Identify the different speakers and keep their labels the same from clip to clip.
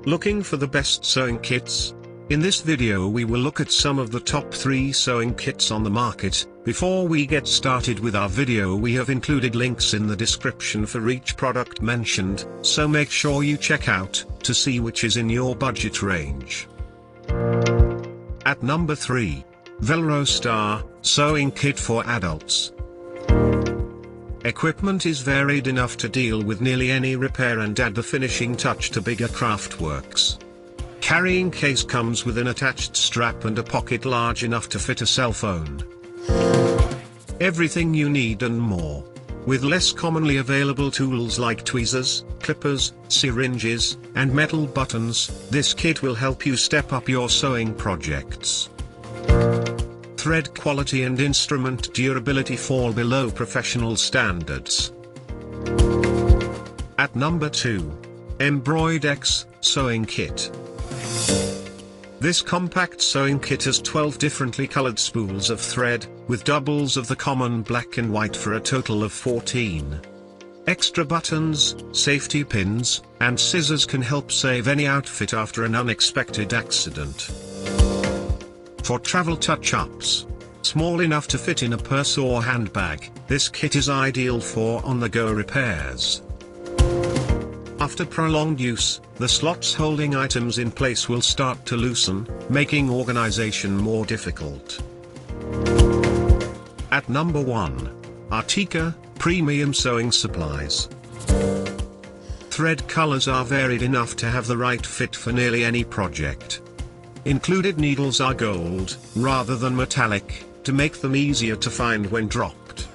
Speaker 1: Looking for the best sewing kits? In this video we will look at some of the top 3 sewing kits on the market. Before we get started with our video, we have included links in the description for each product mentioned, so make sure you check out to see which is in your budget range. At number 3. VellroStar Sewing Kit for Adults. Equipment is varied enough to deal with nearly any repair and add the finishing touch to bigger craft works. Carrying case comes with an attached strap and a pocket large enough to fit a cell phone. Everything you need and more. With less commonly available tools like tweezers, clippers, syringes, and metal buttons, this kit will help you step up your sewing projects. Thread quality and instrument durability fall below professional standards. At number 2. Embroidex Sewing Kit. This compact sewing kit has 12 differently colored spools of thread, with doubles of the common black and white for a total of 14. Extra buttons, safety pins, and scissors can help save any outfit after an unexpected accident. For travel touch-ups, small enough to fit in a purse or handbag, this kit is ideal for on-the-go repairs. After prolonged use, the slots holding items in place will start to loosen, making organization more difficult. At number 1. ARTIKA Premium Sewing Supplies. Thread colors are varied enough to have the right fit for nearly any project. Included needles are gold, rather than metallic, to make them easier to find when dropped.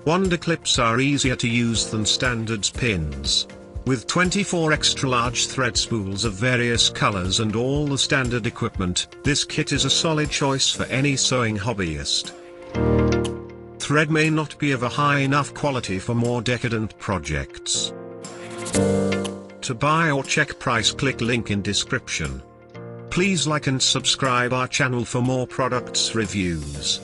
Speaker 1: Wonder clips are easier to use than standards pins. With 24 extra-large thread spools of various colors and all the standard equipment, this kit is a solid choice for any sewing hobbyist. Thread may not be of a high enough quality for more decadent projects. To buy or check price, click link in description. Please like and subscribe our channel for more products reviews.